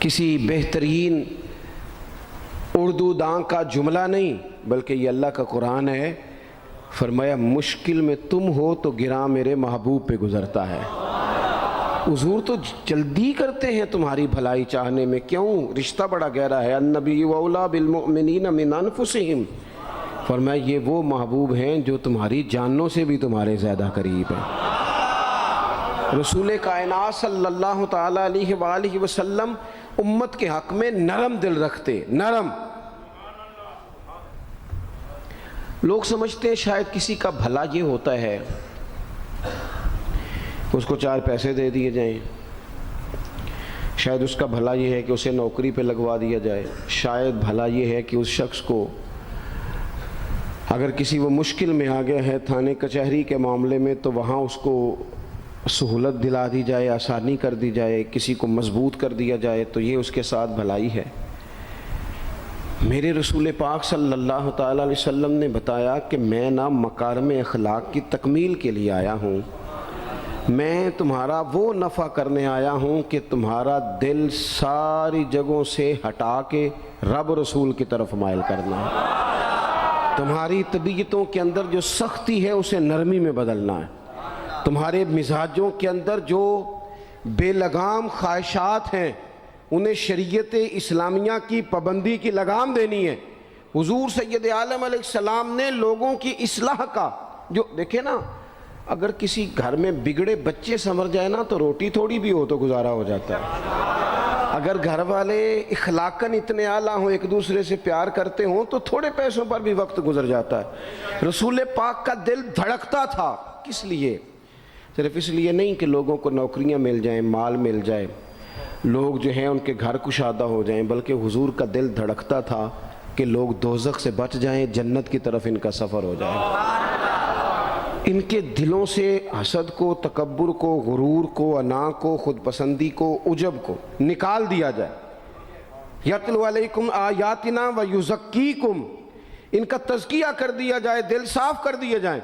کسی بہترین اردو داں کا جملہ نہیں بلکہ یہ اللہ کا قرآن ہے۔ فرمایا مشکل میں تم ہو تو گراں میرے محبوب پہ گزرتا ہے۔ حضور تو جلدی کرتے ہیں تمہاری بھلائی چاہنے میں، کیوں؟ رشتہ بڑا گہرا ہے۔ النبی اولیٰ بالمؤمنین من انفسہم، فرمایا یہ وہ محبوب ہیں جو تمہاری جانوں سے بھی تمہارے زیادہ قریب ہیں۔ رسول کائنات صلی اللہ تعالیٰ علیہ وآلہ وسلم امت کے حق میں نرم دل رکھتے، نرم۔ لوگ سمجھتے ہیں شاید کسی کا بھلا یہ ہوتا ہے اس کو 4 پیسے دے دیے جائیں، شاید اس کا بھلا یہ ہے کہ اسے نوکری پہ لگوا دیا جائے، شاید بھلا یہ ہے کہ اس شخص کو اگر کسی وہ مشکل میں آ گیا ہے تھانے کچہری کے معاملے میں تو وہاں اس کو سہولت دلا دی جائے، آسانی کر دی جائے، کسی کو مضبوط کر دیا جائے، تو یہ اس کے ساتھ بھلائی ہے۔ میرے رسول پاک صلی اللہ تعالیٰ علیہ وسلم نے بتایا کہ میں نہ مکارم اخلاق کی تکمیل کے لیے آیا ہوں، میں تمہارا وہ نفع کرنے آیا ہوں کہ تمہارا دل ساری جگہوں سے ہٹا کے رب رسول کی طرف مائل کرنا ہے، تمہاری طبیعتوں کے اندر جو سختی ہے اسے نرمی میں بدلنا ہے، تمہارے مزاجوں کے اندر جو بے لگام خواہشات ہیں انہیں شریعت اسلامیہ کی پابندی کی لگام دینی ہے۔ حضور سید عالم علیہ السلام نے لوگوں کی اصلاح کا جو دیکھیں نا، اگر کسی گھر میں بگڑے بچے سنور جائے نا تو روٹی تھوڑی بھی ہو تو گزارا ہو جاتا ہے، اگر گھر والے اخلاقاً اتنے اعلیٰ ہوں، ایک دوسرے سے پیار کرتے ہوں تو تھوڑے پیسوں پر بھی وقت گزر جاتا ہے۔ رسول پاک کا دل دھڑکتا تھا، کس لیے؟ صرف اس لیے نہیں کہ لوگوں کو نوکریاں مل جائیں، مال مل جائے، لوگ جو ہیں ان کے گھر کشادہ ہو جائیں، بلکہ حضور کا دل دھڑکتا تھا کہ لوگ دوزخ سے بچ جائیں، جنت کی طرف ان کا سفر ہو جائے، ان کے دلوں سے حسد کو، تکبر کو، غرور کو، انا کو، خود پسندی کو، عجب کو نکال دیا جائے۔ یتلو علیکم آیاتنا ویزکیکم، ان کا تزکیہ کر دیا جائے، دل صاف کر دیے جائیں۔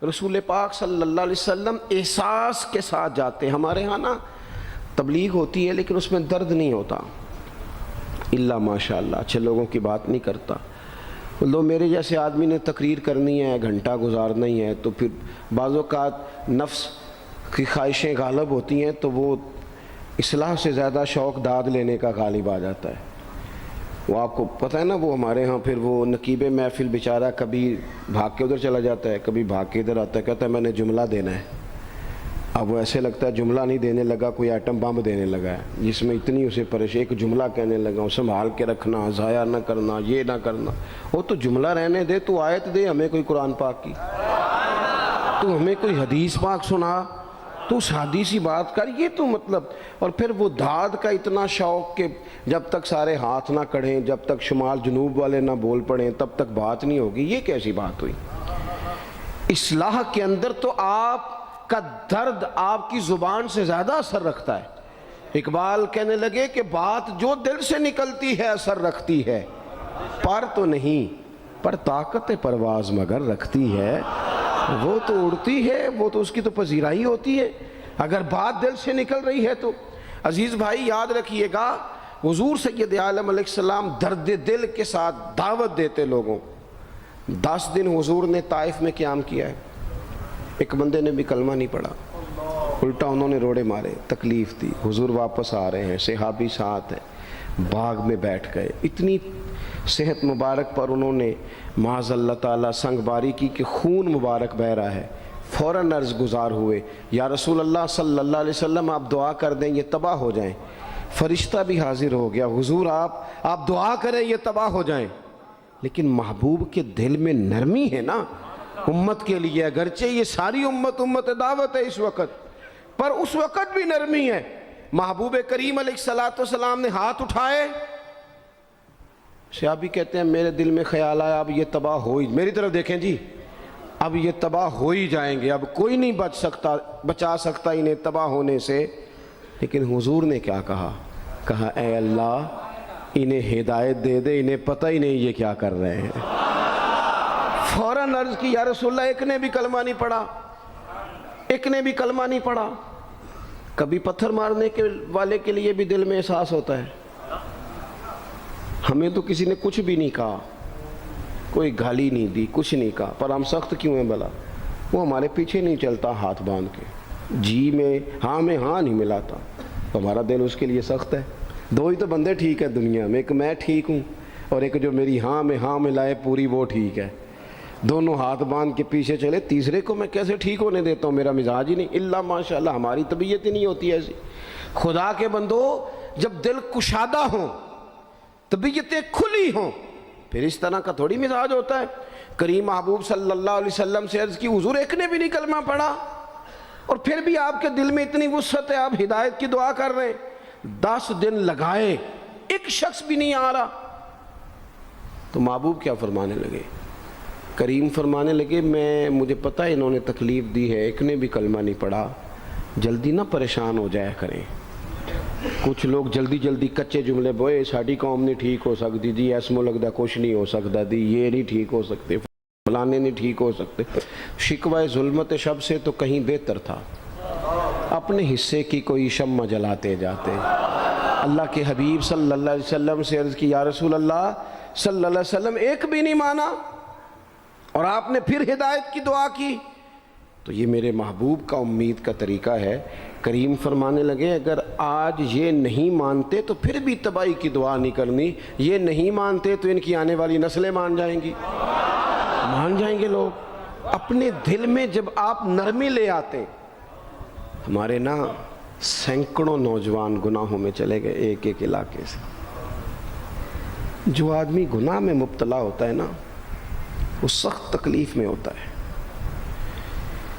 رسول پاک صلی اللہ علیہ وسلم احساس کے ساتھ جاتے ہیں۔ ہمارے ہاں نا تبلیغ ہوتی ہے لیکن اس میں درد نہیں ہوتا، اللہ ماشاء اللہ اچھے لوگوں کی بات نہیں کرتا۔ لو میرے جیسے آدمی نے تقریر کرنی ہے، گھنٹہ گزارنا ہی ہے، تو پھر بعض اوقات نفس کی خواہشیں غالب ہوتی ہیں تو وہ اصلاح سے زیادہ شوق داد لینے کا غالب آ جاتا ہے۔ وہ آپ کو پتہ ہے نا، وہ ہمارے ہاں پھر وہ نقیب محفل بیچارہ کبھی بھاگ کے ادھر چلا جاتا ہے، کبھی بھاگ کے ادھر آتا ہے، کہتا ہے میں نے جملہ دینا ہے۔ اب وہ ایسے لگتا ہے جملہ نہیں دینے لگا، کوئی ایٹم بم دینے لگا ہے، جس میں اتنی اسے پریشانی، ایک جملہ کہنے لگا، سنبھال کے رکھنا، ضائع نہ کرنا، یہ نہ کرنا۔ وہ تو جملہ رہنے دے، تو آیت دے ہمیں کوئی قرآن پاک کی، تو ہمیں کوئی حدیث پاک سنا، تو اس حدیثی بات کر، یہ تو مطلب۔ اور پھر وہ داد کا اتنا شوق کہ جب تک سارے ہاتھ نہ کڑھیں، جب تک شمال جنوب والے نہ بول پڑیں تب تک بات نہیں ہوگی۔ یہ کیسی بات ہوئی؟ اصلاح کے اندر تو آپ کا درد آپ کی زبان سے زیادہ اثر رکھتا ہے۔ اقبال کہنے لگے کہ بات جو دل سے نکلتی ہے اثر رکھتی ہے، پر تو نہیں، پر طاقت پرواز مگر رکھتی ہے۔ وہ تو اڑتی ہے، وہ تو اس کی تو پذیرائی ہوتی ہے اگر بات دل سے نکل رہی ہے تو۔ عزیز بھائی یاد رکھیے گا، حضور سید عالم علیہ السلام درد دل کے ساتھ دعوت دیتے لوگوں۔ 10 دن حضور نے طائف میں قیام کیا ہے، ایک بندے نے بھی کلمہ نہیں پڑھا، الٹا انہوں نے روڑے مارے، تکلیف دی۔ حضور واپس آ رہے ہیں، صحابی ساتھ ہیں، باغ میں بیٹھ گئے، اتنی صحت مبارک پر انہوں نے معاذ اللہ تعالیٰ سنگ باری کی کہ خون مبارک بہہ رہا ہے۔ فوراً عرض گزار ہوئے، یا رسول اللہ صلی اللہ علیہ وسلم آپ دعا کر دیں یہ تباہ ہو جائیں۔ فرشتہ بھی حاضر ہو گیا، حضور آپ دعا کریں یہ تباہ ہو جائیں۔ لیکن محبوب کے دل میں نرمی ہے نا امت کے لیے، اگرچہ یہ ساری امت دعوت ہے اس وقت، پر اس وقت بھی نرمی ہے۔ محبوب کریم علیہ السلام نے ہاتھ اٹھائے، صحابی کہتے ہیں میرے دل میں خیال آیا اب یہ تباہ ہو ہی، میری طرف دیکھیں جی، اب یہ تباہ ہو ہی جائیں گے، اب کوئی نہیں بچا سکتا انہیں تباہ ہونے سے۔ لیکن حضور نے کیا کہا اے اللہ انہیں ہدایت دے دے، انہیں پتہ ہی نہیں یہ کیا کر رہے ہیں۔ فوراً عرض کی یا رسول اللہ ایک نے بھی کلمہ نہیں پڑھا، ایک نے بھی کلمہ نہیں پڑھا۔ کبھی پتھر مارنے کے والے کے لیے بھی دل میں احساس ہوتا ہے، ہمیں تو کسی نے کچھ بھی نہیں کہا، کوئی گالی نہیں دی، کچھ نہیں کہا، پر ہم سخت کیوں ہیں بھلا؟ وہ ہمارے پیچھے نہیں چلتا ہاتھ باندھ کے، جی میں ہاں نہیں ملاتا، تو ہمارا دل اس کے لیے سخت ہے۔ دو ہی تو بندے ٹھیک ہے دنیا میں، ایک میں ٹھیک ہوں اور ایک جو میری ہاں میں ہاں ملائے پوری، وہ ٹھیک ہے۔ دونوں ہاتھ باندھ کے پیچھے چلے، تیسرے کو میں کیسے ٹھیک ہونے دیتا ہوں؟ میرا مزاج ہی نہیں، اللہ ماشاء اللہ ہماری طبیعت ہی نہیں ہوتی ایسی۔ خدا کے بندو، جب دل کشادہ ہوں، طبیعتیں کھلی ہوں، پھر اس طرح کا تھوڑی مزاج ہوتا ہے۔ کریم محبوب صلی اللہ علیہ وسلم سے عرض کی، حضور ایک نے بھی نہیں کلمہ پڑھا اور پھر بھی آپ کے دل میں اتنی وسعت ہے، آپ ہدایت کی دعا کر رہے ہیں، 10 دن لگائے ایک شخص بھی نہیں آ رہا۔ تو محبوب کیا فرمانے لگے؟ کریم فرمانے لگے، مجھے پتہ ہے انہوں نے تکلیف دی ہے، ایک نے بھی کلمہ نہیں پڑھا، جلدی نہ پریشان ہو جایا کریں۔ کچھ لوگ جلدی کچے جملے بوئے، ساڈی قوم نہیں ٹھیک ہو سکتی جی، ایسمو لگتا کچھ نہیں ہو سکتا دی، یہ نہیں ٹھیک ہو سکتے، فلانے نہیں ٹھیک ہو سکتے۔ شکوہ ظلمت شب سے تو کہیں بہتر تھا، اپنے حصے کی کوئی شمع جلاتے جاتے۔ اللہ کے حبیب صلی اللہ علیہ وسلم سے عرض کی، یا رسول اللہ صلی اللہ علیہ وسلم ایک بھی نہیں مانا اور آپ نے پھر ہدایت کی دعا کی؟ تو یہ میرے محبوب کا امید کا طریقہ ہے۔ کریم فرمانے لگے، اگر آج یہ نہیں مانتے تو پھر بھی تباہی کی دعا نہیں کرنی، یہ نہیں مانتے تو ان کی آنے والی نسلیں مان جائیں گی، مان جائیں گے لوگ۔ اپنے دل میں جب آپ نرمی لے آتے، ہمارے نا سینکڑوں نوجوان گناہوں میں چلے گئے ایک ایک علاقے سے۔ جو آدمی گناہ میں مبتلا ہوتا ہے نا، وہ سخت تکلیف میں ہوتا ہے۔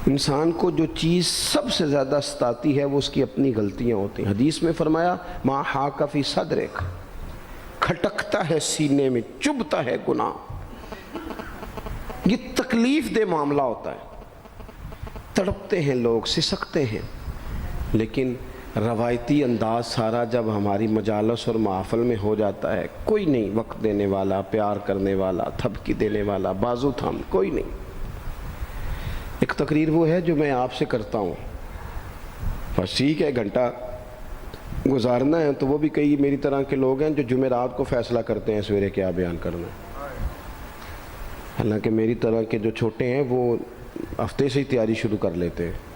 انسان کو جو چیز سب سے زیادہ ستاتی ہے وہ اس کی اپنی غلطیاں ہوتی ہیں۔ حدیث میں فرمایا، ما حاک فی صدرک، کھٹکتا ہے سینے میں، چبھتا ہے گناہ۔ یہ تکلیف دہ معاملہ ہوتا ہے، تڑپتے ہیں لوگ، سسکتے ہیں، لیکن روایتی انداز سارا جب ہماری مجالس اور محفل میں ہو جاتا ہے، کوئی نہیں وقت دینے والا، پیار کرنے والا، تھپکی دینے والا، بازو تھام، کوئی نہیں۔ ایک تقریر وہ ہے جو میں آپ سے کرتا ہوں، بس ٹھیک ہے گھنٹہ گزارنا ہے، تو وہ بھی کئی میری طرح کے لوگ ہیں جو جمعرات کو فیصلہ کرتے ہیں سویرے کیا بیان کرنا ہے۔ حالانکہ میری طرح کے جو چھوٹے ہیں وہ ہفتے سے ہی تیاری شروع کر لیتے ہیں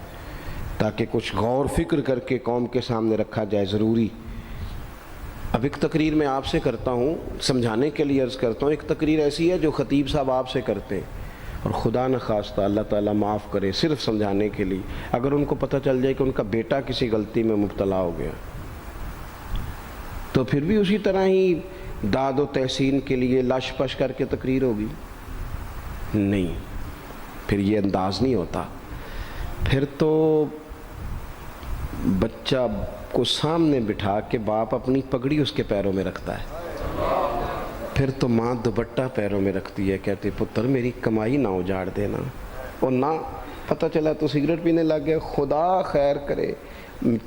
تاکہ کچھ غور فکر کر کے قوم کے سامنے رکھا جائے، ضروری۔ اب ایک تقریر میں آپ سے کرتا ہوں، سمجھانے کے لیے عرض کرتا ہوں۔ ایک تقریر ایسی ہے جو خطیب صاحب آپ سے کرتے ہیں، اور خدا نخواستہ اللہ تعالیٰ معاف کرے، صرف سمجھانے کے لیے، اگر ان کو پتہ چل جائے کہ ان کا بیٹا کسی غلطی میں مبتلا ہو گیا تو پھر بھی اسی طرح ہی داد و تحسین کے لیے لاش پش کر کے تقریر ہوگی؟ نہیں، پھر یہ انداز نہیں ہوتا۔ پھر تو بچہ کو سامنے بٹھا کے باپ اپنی پگڑی اس کے پیروں میں رکھتا ہے، پھر تو ماں دوپٹہ پیروں میں رکھتی ہے، کہتی پتر میری کمائی نہ اجاڑ دینا، اور نہ پتہ چلا تو سگریٹ پینے لگ گیا، خدا خیر کرے،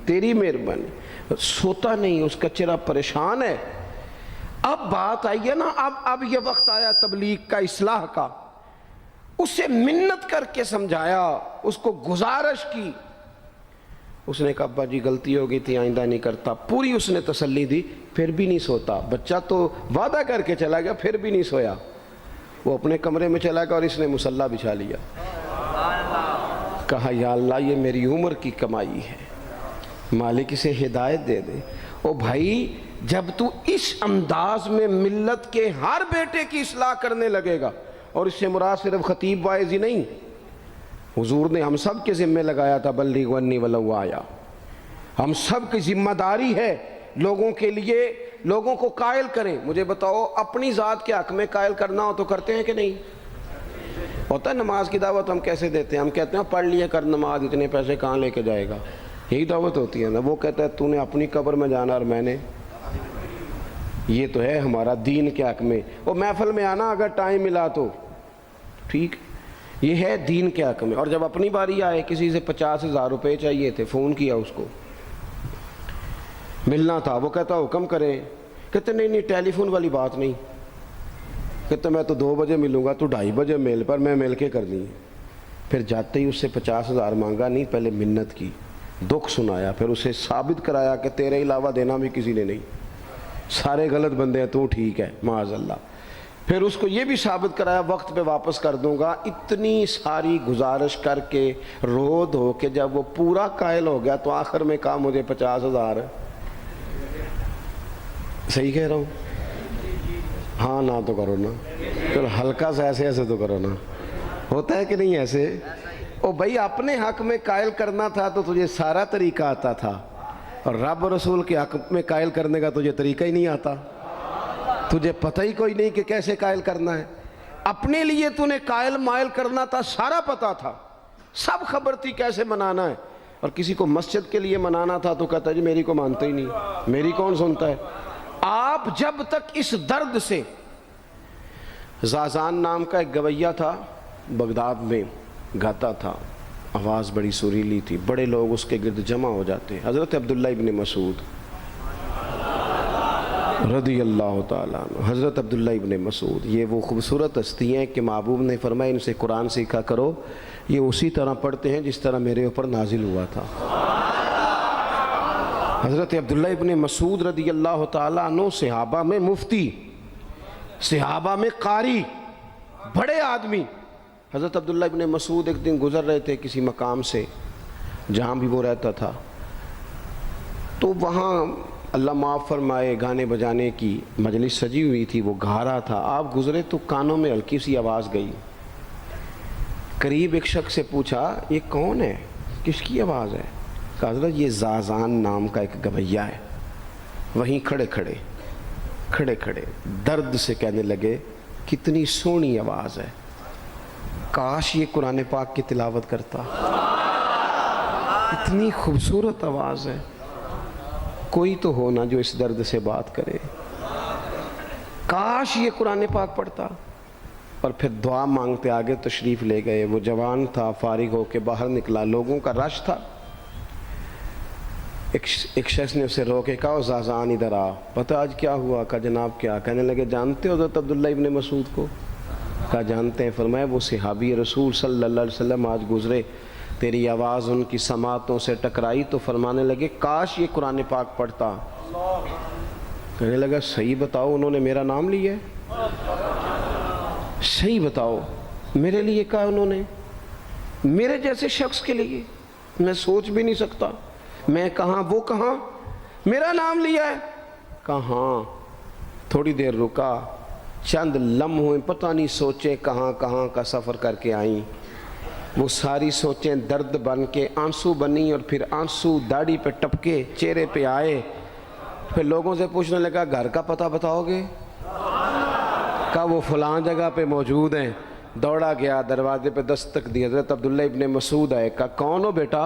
تیری مہربانی۔ سوتا نہیں، اس کا چہرہ پریشان ہے۔ اب بات آئی ہے نا، اب یہ وقت آیا تبلیغ کا، اصلاح کا۔ اسے منت کر کے سمجھایا، اس کو گزارش کی، اس نے کہا ابا جی غلطی ہو گئی تھی، آئندہ نہیں کرتا، پوری اس نے تسلی دی، پھر بھی نہیں سوتا۔ بچہ تو وعدہ کر کے چلا گیا، پھر بھی نہیں سویا، وہ اپنے کمرے میں چلا گیا اور اس نے مصلی بچھا لیا۔ کہا یا اللہ یہ میری عمر کی کمائی ہے، مالک اسے ہدایت دے دے۔ او بھائی جب تو اس انداز میں ملت کے ہر بیٹے کی اصلاح کرنے لگے گا، اور اس سے مراد صرف خطیب واعظ ہی نہیں، حضور نے ہم سب کے ذمہ لگایا تھا بلغ عنی ولو آیا، ہم سب کی ذمہ داری ہے لوگوں کے لیے، لوگوں کو قائل کریں۔ مجھے بتاؤ اپنی ذات کے حق میں قائل کرنا ہو تو کرتے ہیں کہ نہیں؟ ہوتا ہے نماز کی دعوت ہم کیسے دیتے ہیں؟ ہم کہتے ہیں پڑھ لیے کر نماز، اتنے پیسے کہاں لے کے جائے گا، یہی دعوت ہوتی ہے نا۔ وہ کہتا ہے تو نے اپنی قبر میں جانا اور میں نے، یہ تو ہے ہمارا دین کے حق میں۔ وہ محفل میں آنا اگر ٹائم ملا تو ٹھیک، یہ ہے دین کے حق میں۔ اور جب اپنی باری آئے، کسی سے 50,000 روپے چاہیے تھے، فون کیا اس کو، ملنا تھا، وہ کہتا حکم کریں، کہتے نہیں ٹیلی فون والی بات نہیں، کہتے میں تو 2 بجے ملوں گا، تو 2:30 بجے مل، پر میں مل کے کرنی ہے۔ پھر جاتے ہی اس سے 50,000 مانگا نہیں، پہلے منت کی، دکھ سنایا، پھر اسے ثابت کرایا کہ تیرے علاوہ دینا بھی کسی نے نہیں۔ سارے غلط بندے ہیں تو ٹھیک ہے معاذ اللہ. پھر اس کو یہ بھی ثابت کرایا وقت پہ واپس کر دوں گا. اتنی ساری گزارش کر کے رو دھو کے جب وہ پورا قائل ہو گیا تو آخر میں کہا مجھے 50,000. صحیح کہہ رہا ہوں؟ ہاں نہ تو کرو نا، چلو ہلکا سا ایسے ایسے تو کرو نا. ہوتا ہے کہ نہیں ایسے؟ او بھائی اپنے حق میں قائل کرنا تھا تو تجھے سارا طریقہ آتا تھا، اور رب رسول کے حق میں قائل کرنے کا تجھے طریقہ ہی نہیں آتا. تجھے پتہ ہی کوئی نہیں کہ کیسے قائل کرنا ہے. اپنے لیے تو نے قائل مائل کرنا تھا، سارا پتہ تھا، سب خبر تھی کیسے منانا ہے. اور کسی کو مسجد کے لیے منانا تھا تو کہتا ہے جی میری کو مانتا ہی نہیں، میری کون سنتا ہے. آپ جب تک اس درد سے، زازان نام کا ایک گویہ تھا بغداد میں، گاتا تھا، آواز بڑی سریلی تھی، بڑے لوگ اس کے گرد جمع ہو جاتے. حضرت عبداللہ ابن مسعود رضی اللہ تعالیٰ عنہ، حضرت عبداللہ ابن مسعود یہ وہ خوبصورت ہستی ہیں کہ محبوب نے فرمایا ان سے قرآن سیکھا کرو، یہ اسی طرح پڑھتے ہیں جس طرح میرے اوپر نازل ہوا تھا. حضرت عبداللہ ابن مسعود رضی اللہ تعالیٰ عنہ صحابہ میں مفتی، صحابہ میں قاری، بڑے آدمی. حضرت عبداللہ ابن مسعود ایک دن گزر رہے تھے کسی مقام سے جہاں بھی وہ رہتا تھا، تو وہاں اللہ معاف فرمائے گانے بجانے کی مجلس سجی ہوئی تھی، وہ گا رہا تھا. آپ گزرے تو کانوں میں ہلکی سی آواز گئی. قریب ایک شخص سے پوچھا یہ کون ہے، کس کی آواز ہے؟ کہا حضرت یہ زازان نام کا ایک گویہ ہے. وہیں کھڑے کھڑے درد سے کہنے لگے کتنی سونی آواز ہے، کاش یہ قرآن پاک کی تلاوت کرتا، اتنی خوبصورت آواز ہے. کوئی تو ہو نا جو اس درد سے بات کرے، کاش یہ قرآن پاک پڑھتا. اور پھر دعا مانگتے آگے تشریف لے گئے. وہ جوان تھا، فارغ ہو کے باہر نکلا، لوگوں کا رش تھا. ایک شخص نے اسے روکے کہا زازان ادھر آ. پتہ آج کیا ہوا؟ کہا جناب کیا؟ کہنے لگے جانتے ہو حضرت عبداللہ ابن مسعود کو؟ کہا جانتے ہیں. فرمایا وہ صحابی رسول صلی اللہ علیہ وسلم آج گزرے، تیری آواز ان کی سماعتوں سے ٹکرائی تو فرمانے لگے کاش یہ قرآن پاک پڑھتا. کہنے لگا صحیح بتاؤ انہوں نے میرا نام لیا ہے؟ صحیح بتاؤ میرے لیے کہا انہوں نے؟ میرے جیسے شخص کے لیے میں سوچ بھی نہیں سکتا. میں کہاں وہ کہاں، میرا نام لیا ہے. کہاں؟ تھوڑی دیر رکا، چند لمحوں پتہ نہیں سوچیں کہاں کہاں کا سفر کر کے آئیں. وہ ساری سوچیں درد بن کے آنسو بنی، اور پھر آنسو داڑھی پہ ٹپکے چہرے پہ آئے. پھر لوگوں سے پوچھنے لگا گھر کا پتہ بتاؤ گے؟ کہا وہ فلاں جگہ پہ موجود ہیں. دوڑا گیا، دروازے پہ دستک دی. حضرت عبداللہ ابن مسعود آئے. کہا کون ہو بیٹا؟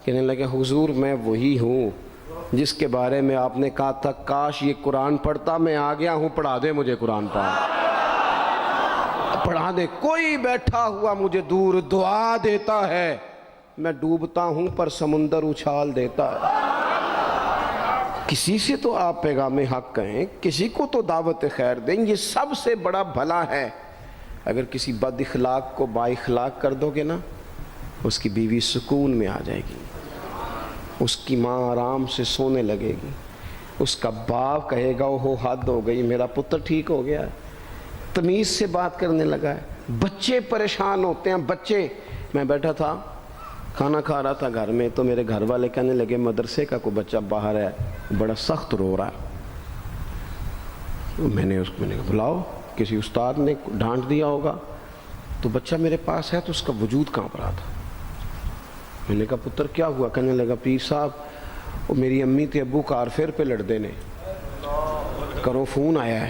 کہنے لگے حضور میں وہی ہوں جس کے بارے میں آپ نے کہا تھا کاش یہ قرآن پڑھتا. میں آ گیا ہوں، پڑھا دے مجھے قرآن پاک، پڑھا دے. کوئی بیٹھا ہوا مجھے دور دعا دیتا ہے، میں ڈوبتا ہوں پر سمندر اچھال دیتا ہے. کسی سے تو آپ پیغام حق کہیں، کسی کو تو دعوت خیر دیں. یہ سب سے بڑا بھلا ہے. اگر کسی بد اخلاق کو با اخلاق کر دو گے نا، اس کی بیوی سکون میں آ جائے گی، اس کی ماں آرام سے سونے لگے گی، اس کا باپ کہے گا وہ حد ہو گئی، میرا پتر ٹھیک ہو گیا ہے، تمیز سے بات کرنے لگا ہے. بچے پریشان ہوتے ہیں. بچے، میں بیٹھا تھا کھانا کھا رہا تھا گھر میں، تو میرے گھر والے کہنے لگے مدرسے کا کوئی بچہ باہر ہے بڑا سخت رو رہا ہے. میں نے کہا بلاؤ، کسی استاد نے ڈانٹ دیا ہوگا. تو بچہ میرے پاس ہے تو اس کا وجود کانپ رہا تھا. میں نے کہا پتر کیا ہوا؟ کہنے لگا پیر صاحب وہ میری امی تھے ابو کار فیر پہ لڑ دینے، کرو فون آیا ہے.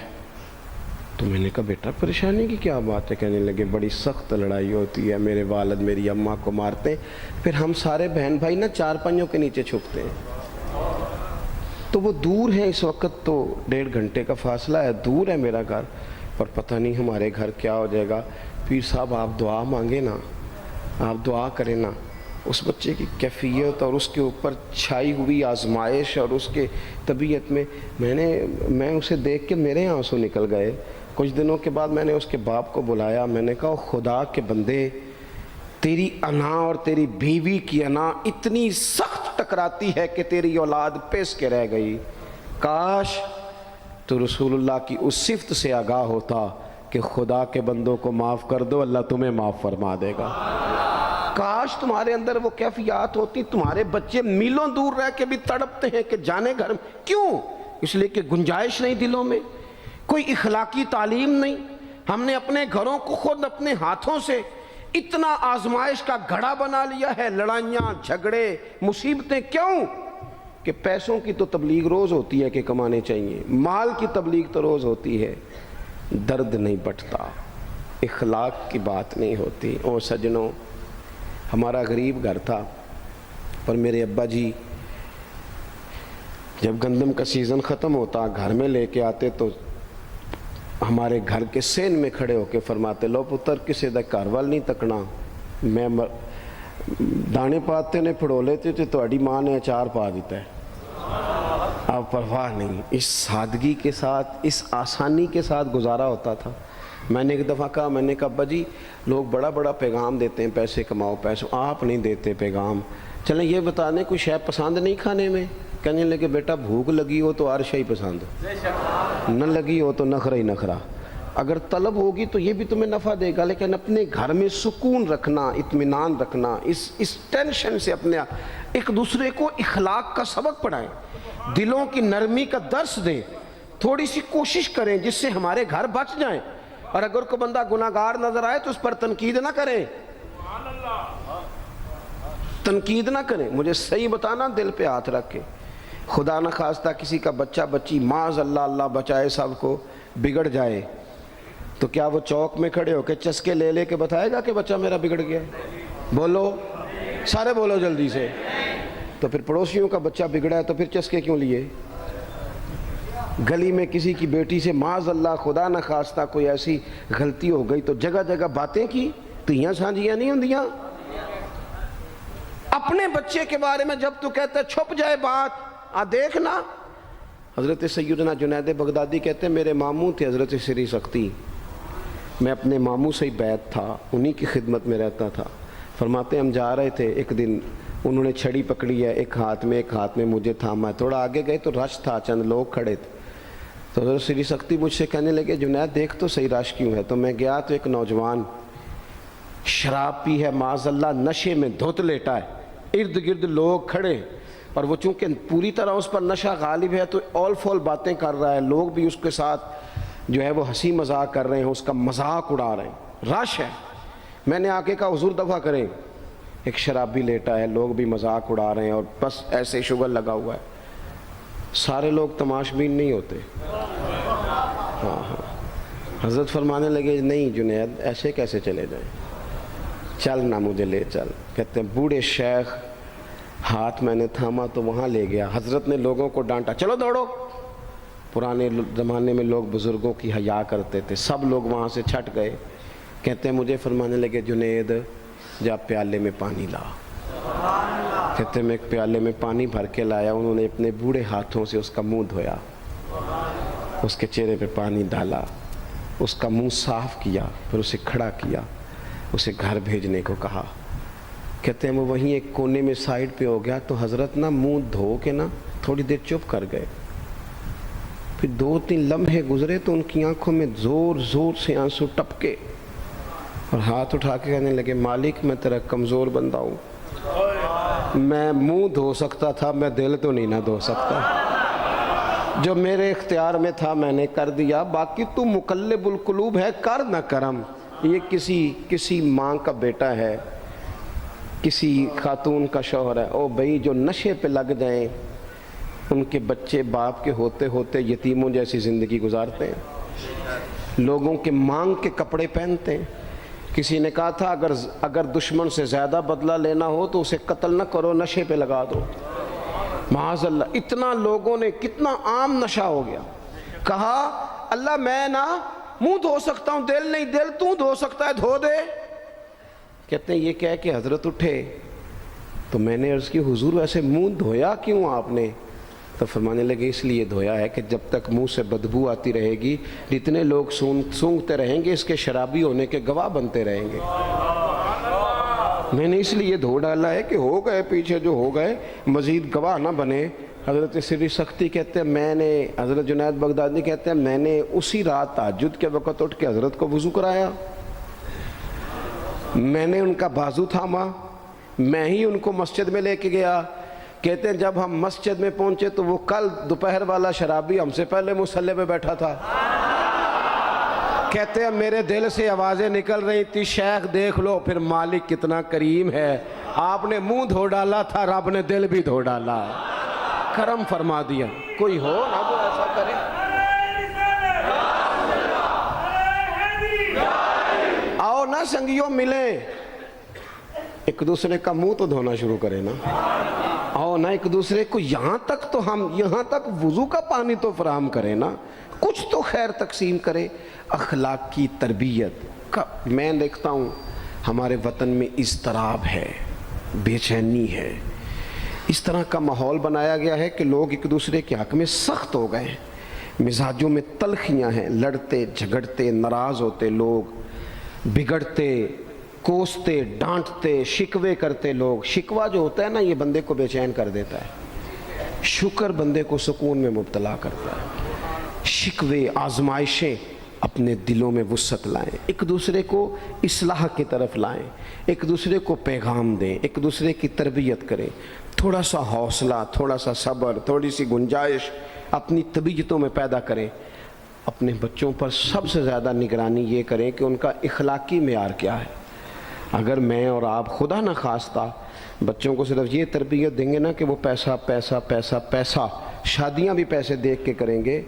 تو میں نے کہا بیٹا پریشانی کی کیا بات ہے؟ کہنے لگے بڑی سخت لڑائی ہوتی ہے، میرے والد میری اماں کو مارتے ہیں، پھر ہم سارے بہن بھائی نا چار پنجوں کے نیچے چھپتے ہیں. تو وہ دور ہیں اس وقت، تو 1.5 گھنٹے کا فاصلہ ہے، دور ہے میرا گھر، پر پتہ نہیں ہمارے گھر کیا ہو جائے گا. پیر صاحب آپ دعا مانگے نا، آپ دعا کریں نا. اس بچے کی کیفیت اور اس کے اوپر چھائی ہوئی آزمائش اور اس کے طبیعت میں اسے دیکھ کے میرے آنسو نکل گئے. کچھ دنوں کے بعد میں نے اس کے باپ کو بلایا. میں نے کہا خدا کے بندے، تیری انا اور تیری بیوی کی انا اتنی سخت ٹکراتی ہے کہ تیری اولاد پیس کے رہ گئی. کاش تو رسول اللہ کی اس صفت سے آگاہ ہوتا کہ خدا کے بندوں کو معاف کر دو، اللہ تمہیں معاف فرما دے گا۔ کاش تمہارے اندر وہ کیفیات ہوتی۔ تمہارے بچے میلوں دور رہ کے بھی تڑپتے ہیں کہ جانے گھر میں، کیوں؟ اس لیے کہ گنجائش نہیں دلوں میں، کوئی اخلاقی تعلیم نہیں۔ ہم نے اپنے گھروں کو خود اپنے ہاتھوں سے اتنا آزمائش کا گھڑا بنا لیا ہے، لڑائیاں، جھگڑے، مصیبتیں۔ کیوں؟ کہ پیسوں کی تو تبلیغ روز ہوتی ہے کہ کمانے چاہیے، مال کی تبلیغ تو روز ہوتی ہے، درد نہیں بٹتا، اخلاق کی بات نہیں ہوتی۔ او سجنوں، ہمارا غریب گھر تھا، پر میرے ابا جی جب گندم کا سیزن ختم ہوتا گھر میں لے کے آتے تو ہمارے گھر کے سین میں کھڑے ہو کے فرماتے، لو پتر کسے دا گھر وال نہیں تکنا، میں دانے پاتے نے پھڑو لیتے تھے تہاڈی ماں نے اچار پا دیتا ہے، اب پرواہ نہیں۔ اس سادگی کے ساتھ، اس آسانی کے ساتھ گزارا ہوتا تھا۔ میں نے ایک دفعہ کہا، میں نے کہا ابا جی لوگ بڑا بڑا پیغام دیتے ہیں، پیسے کماؤ پیسے، آپ نہیں دیتے پیغام، چلیں یہ بتا دیں کوئی شے پسند نہیں کھانے میں؟ کہنے لگے بیٹا بھوک لگی ہو تو ہر شے پسند، نہ لگی ہو تو نخرا ہی نخرا، اگر طلب ہوگی تو یہ بھی تمہیں نفع دے گا، لیکن اپنے گھر میں سکون رکھنا، اطمینان رکھنا، اس ٹینشن سے اپنے ایک دوسرے کو اخلاق کا سبق پڑھائیں، دلوں کی نرمی کا درس دیں، تھوڑی سی کوشش کریں جس سے ہمارے گھر بچ جائیں، اور اگر کوئی بندہ گناہگار نظر آئے تو اس پر تنقید نہ کریں، تنقید نہ کریں، مجھے صحیح بتانا، دل پہ ہاتھ رکھ کے۔ خدا نہ خواستہ کسی کا بچہ بچی معاذ اللہ، اللہ بچائے سب کو، بگڑ جائے تو کیا وہ چوک میں کھڑے ہو کے چسکے لے لے کے بتائے گا کہ بچہ میرا بگڑ گیا ہے؟ بولو سارے، بولو جلدی سے۔ تو پھر پڑوسیوں کا بچہ بگڑا ہے تو پھر چسکے کیوں لیے؟ گلی میں کسی کی بیٹی سے معاذ اللہ خدا نہ خواستہ کوئی ایسی غلطی ہو گئی تو جگہ جگہ باتیں کی، تیاں سانجیاں نہیں ہوندیاں؟ اپنے بچے کے بارے میں جب تو کہتا ہے چھپ جائے بات، دیکھنا۔ حضرت سیدنا جنید بغدادی کہتے ہیں میرے ماموں تھے حضرت سری سختی، میں اپنے ماموں سے ہی بیعت تھا، انہی کی خدمت میں رہتا تھا۔ فرماتے ہیں ہم جا رہے تھے، ایک دن انہوں نے چھڑی پکڑی ہے، ایک ہاتھ میں مجھے تھاما ہے، تھوڑا آگے گئے تو رش تھا، چند لوگ کھڑے تھے، تو حضرت سری سختی مجھ سے کہنے لگے جنید دیکھ تو صحیح رش کیوں ہے؟ تو میں گیا تو ایک نوجوان شراب پی ہے، معاذ اللہ نشے میں دھت لیٹا ہے، ارد گرد لوگ کھڑے، اور وہ چونکہ پوری طرح اس پر نشہ غالب ہے تو اول فول باتیں کر رہا ہے، لوگ بھی اس کے ساتھ جو ہے وہ ہنسی مذاق کر رہے ہیں، اس کا مذاق اڑا رہے ہیں، رش ہے۔ میں نے آگے کہا حضور دفع کریں، ایک شرابی لیٹا ہے، لوگ بھی مذاق اڑا رہے ہیں اور بس ایسے شغل لگا ہوا ہے۔ سارے لوگ تماش بین نہیں ہوتے۔ ہاں حضرت فرمانے لگے نہیں جنید ایسے کیسے چلے جائیں، چل نہ مجھے لے چل۔ کہتے ہیں بوڑھے شیخ، ہاتھ میں نے تھاما تو وہاں لے گیا، حضرت نے لوگوں کو ڈانٹا چلو دوڑو۔ پرانے زمانے میں لوگ بزرگوں کی حیا کرتے تھے، سب لوگ وہاں سے چھٹ گئے۔ کہتے ہیں مجھے فرمانے لگے جنید جا پیالے میں پانی لا۔ کہتے ہیں میں ایک پیالے میں پانی بھر کے لایا، انہوں نے اپنے بوڑھے ہاتھوں سے اس کا منہ دھویا، اس کے چہرے پہ پانی ڈالا، اس کا منہ صاف کیا، پھر اسے کھڑا کیا، اسے گھر بھیجنے کو کہا۔ کہتے ہیں وہ وہیں ایک کونے میں سائیڈ پہ ہو گیا تو حضرت نا منہ دھو کے نا تھوڑی دیر چپ کر گئے، پھر 2-3 لمحے گزرے تو ان کی آنکھوں میں زور زور سے آنسو ٹپکے اور ہاتھ اٹھا کے کہنے لگے مالک میں تیرا کمزور بندہ ہوں، میں منہ دھو سکتا تھا، میں دل تو نہیں نہ دھو سکتا، جو میرے اختیار میں تھا میں نے کر دیا، باقی تو مقلب القلوب ہے، کر نہ کرم۔ یہ کسی ماں کا بیٹا ہے، کسی خاتون کا شوہر ہے، او بھائی جو نشے پہ لگ جائیں ان کے بچے باپ کے ہوتے ہوتے یتیموں جیسی زندگی گزارتے ہیں، لوگوں کے مانگ کے کپڑے پہنتے ہیں۔ کسی نے کہا تھا اگر دشمن سے زیادہ بدلہ لینا ہو تو اسے قتل نہ کرو، نشے پہ لگا دو۔ معاذ اللہ، اتنا لوگوں نے، کتنا عام نشہ ہو گیا۔ کہا اللہ میں نا منہ دھو سکتا ہوں، دل نہیں، دل تو دھو سکتا ہے، دھو دے۔ کہتے ہیں یہ کہہ کہ حضرت اٹھے تو میں نے عرض کی حضور ویسے منہ دھویا کیوں آپ نے؟ تو فرمانے لگے اس لیے دھویا ہے کہ جب تک منہ سے بدبو آتی رہے گی جتنے لوگ سونگتے رہیں گے اس کے شرابی ہونے کے گواہ بنتے رہیں گے، میں نے اس لیے دھو ڈالا ہے کہ ہو گئے پیچھے جو ہو گئے مزید گواہ نہ بنے، حضرت سری سختی کہتے ہیں میں نے، حضرت جنید بغدادی کہتے ہیں میں نے اسی رات تہجد کے وقت اٹھ کے حضرت کو وضو کرایا، میں نے ان کا بازو تھاما، میں ہی ان کو مسجد میں لے کے گیا۔ کہتے ہیں جب ہم مسجد میں پہنچے تو وہ کل دوپہر والا شرابی ہم سے پہلے مصلی پہ بیٹھا تھا۔ کہتے ہیں میرے دل سے آوازیں نکل رہی تھی شیخ دیکھ لو پھر مالک کتنا کریم ہے، آپ نے منہ دھو ڈالا تھا، رب نے دل بھی دھو ڈالا، کرم فرما دیا۔ کوئی ہو نا جو ایسا کرے؟ آؤ نا سنگیوں ملیں، ایک دوسرے کا منہ تو دھونا شروع کریں نا، آؤ نا ایک دوسرے کو یہاں تک تو ہم یہاں تک وضو کا پانی تو فراہم کریں نا، کچھ تو خیر تقسیم کرے۔ اخلاق کی تربیت میں دیکھتا ہوں ہمارے وطن میں اضطراب ہے، بے چینی ہے، اس طرح کا ماحول بنایا گیا ہے کہ لوگ ایک دوسرے کے حق میں سخت ہو گئے ہیں، مزاجوں میں تلخیاں ہیں، لڑتے جھگڑتے ناراض ہوتے لوگ، بگڑتے کوستے ڈانٹتے شکوے کرتے لوگ۔ شکوہ جو ہوتا ہے نا یہ بندے کو بے چین کر دیتا ہے، شکر بندے کو سکون میں مبتلا کرتا ہے۔ شکوے آزمائشیں اپنے دلوں میں وسعت لائیں، ایک دوسرے کو اصلاح کی طرف لائیں، ایک دوسرے کو پیغام دیں، ایک دوسرے کی تربیت کریں، تھوڑا سا حوصلہ، تھوڑا سا صبر، تھوڑی سی گنجائش اپنی طبیعتوں میں پیدا کریں۔ اپنے بچوں پر سب سے زیادہ نگرانی یہ کریں کہ ان کا اخلاقی معیار کیا ہے۔ اگر میں اور آپ خدا نہ خواستہ بچوں کو صرف یہ تربیت دیں گے نا کہ وہ پیسہ پیسہ پیسہ پیسہ، شادیاں بھی پیسے دیکھ کے کریں گے،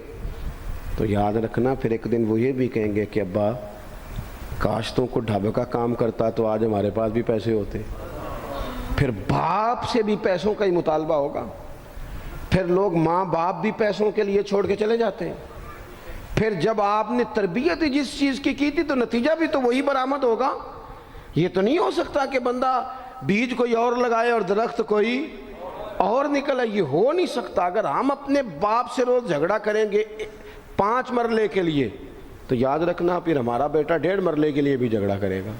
تو یاد رکھنا پھر ایک دن وہ یہ بھی کہیں گے کہ ابا کاش تو کو ڈھابے کا کام کرتا تو آج ہمارے پاس بھی پیسے ہوتے۔ پھر باپ سے بھی پیسوں کا ہی مطالبہ ہوگا، پھر لوگ ماں باپ بھی پیسوں کے لیے چھوڑ کے چلے جاتے ہیں۔ پھر جب آپ نے تربیت جس چیز کی تھی تو نتیجہ بھی تو وہی برآمد ہوگا۔ یہ تو نہیں ہو سکتا کہ بندہ بیج کوئی اور لگائے اور درخت کوئی اور نکلے، یہ ہو نہیں سکتا۔ اگر ہم اپنے باپ سے روز جھگڑا کریں گے 5 مرلے کے لیے تو یاد رکھنا پھر ہمارا بیٹا 1.5 مرلے کے لیے بھی جھگڑا کرے گا،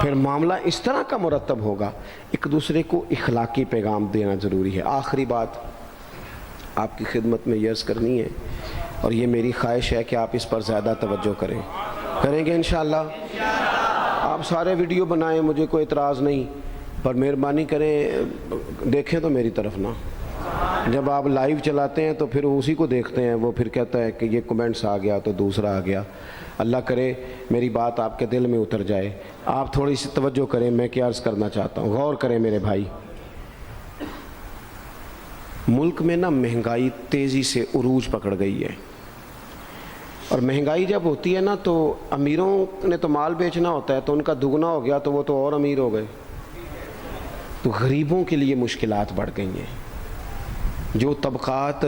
پھر معاملہ اس طرح کا مرتب ہوگا۔ ایک دوسرے کو اخلاقی پیغام دینا ضروری ہے۔ آخری بات آپ کی خدمت میں یہ عرض کرنی ہے اور یہ میری خواہش ہے کہ آپ اس پر زیادہ توجہ کریں گے انشاءاللہ۔ آپ سارے ویڈیو بنائیں، مجھے کوئی اعتراض نہیں، پر مہربانی کریں دیکھیں تو میری طرف نہ۔ جب آپ لائیو چلاتے ہیں تو پھر اسی کو دیکھتے ہیں، وہ پھر کہتا ہے کہ یہ کمنٹس آ گیا تو دوسرا آ گیا۔ اللہ کرے میری بات آپ کے دل میں اتر جائے، آپ تھوڑی سی توجہ کریں میں کیا عرض کرنا چاہتا ہوں، غور کریں میرے بھائی۔ ملک میں نا مہنگائی تیزی سے عروج پکڑ گئی ہے، اور مہنگائی جب ہوتی ہے نا تو امیروں نے تو مال بیچنا ہوتا ہے تو ان کا دگنا ہو گیا تو وہ تو اور امیر ہو گئے، تو غریبوں کے لیے مشکلات بڑھ گئی ہیں۔ جو طبقات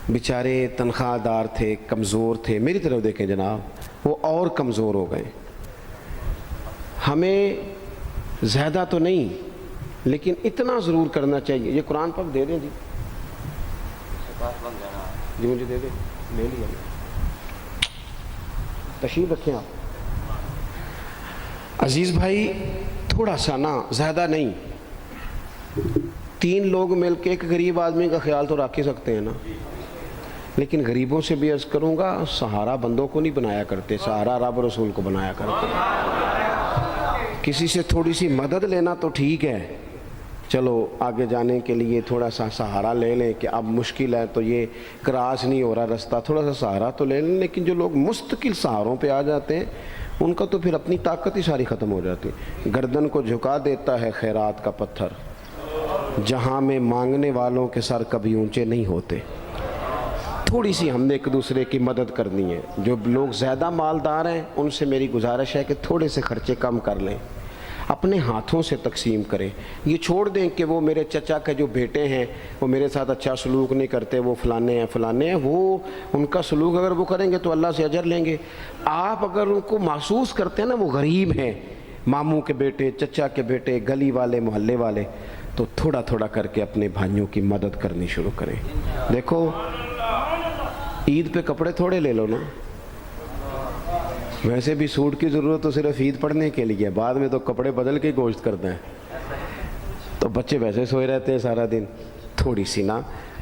بیچارے تنخواہ دار تھے، کمزور تھے، میری طرف دیکھیں جناب، وہ اور کمزور ہو گئے۔ ہمیں زیادہ تو نہیں لیکن اتنا ضرور کرنا چاہیے۔ یہ قرآن پاک دے دیں جی، جی مجھے دے دیں، لے لیا تشریف رکھیں آپ۔ عزیز بھائی تھوڑا سا نا، زیادہ نہیں، 3 لوگ مل کے ایک غریب آدمی کا خیال تو رکھ ہی سکتے ہیں نا، لیکن غریبوں سے بھی عرض کروں گا سہارا بندوں کو نہیں بنایا کرتے، سہارا رب رسول کو بنایا کرتے۔ کسی سے تھوڑی سی مدد لینا تو ٹھیک ہے، چلو آگے جانے کے لیے تھوڑا سا سہارا لے لیں کہ اب مشکل ہے تو یہ کراس نہیں ہو رہا رستہ، تھوڑا سا سہارا تو لے لیں۔ لیکن جو لوگ مستقل سہاروں پہ آ جاتے ہیں ان کا تو پھر اپنی طاقت ہی ساری ختم ہو جاتی ہے۔ گردن کو جھکا دیتا ہے خیرات کا پتھر، جہاں میں مانگنے والوں کے سر کبھی اونچے نہیں ہوتے۔ تھوڑی سی ہم نے ایک دوسرے کی مدد کرنی ہے۔ جو لوگ زیادہ مالدار ہیں ان سے میری گزارش ہے کہ تھوڑے سے خرچے کم کر لیں، اپنے ہاتھوں سے تقسیم کریں۔ یہ چھوڑ دیں کہ وہ میرے چچا کے جو بیٹے ہیں وہ میرے ساتھ اچھا سلوک نہیں کرتے، وہ فلانے ہیں، وہ ان کا سلوک اگر وہ کریں گے تو اللہ سے اجر لیں گے۔ آپ اگر ان کو محسوس کرتے ہیں نا وہ غریب ہیں، ماموں کے بیٹے، چچا کے بیٹے، گلی والے، محلے والے، تو تھوڑا تھوڑا کر کے اپنے بھائیوں کی مدد کرنی شروع کریں۔ دیکھو عید پہ کپڑے تھوڑے لے لو نا، ویسے بھی سوٹ کی ضرورت تو صرف عید پڑھنے کے لیے، بعد میں تو کپڑے بدل کے گوشت کرتے ہیں، تو بچے ویسے سوئے رہتے ہیں سارا دن۔ تھوڑی سی نا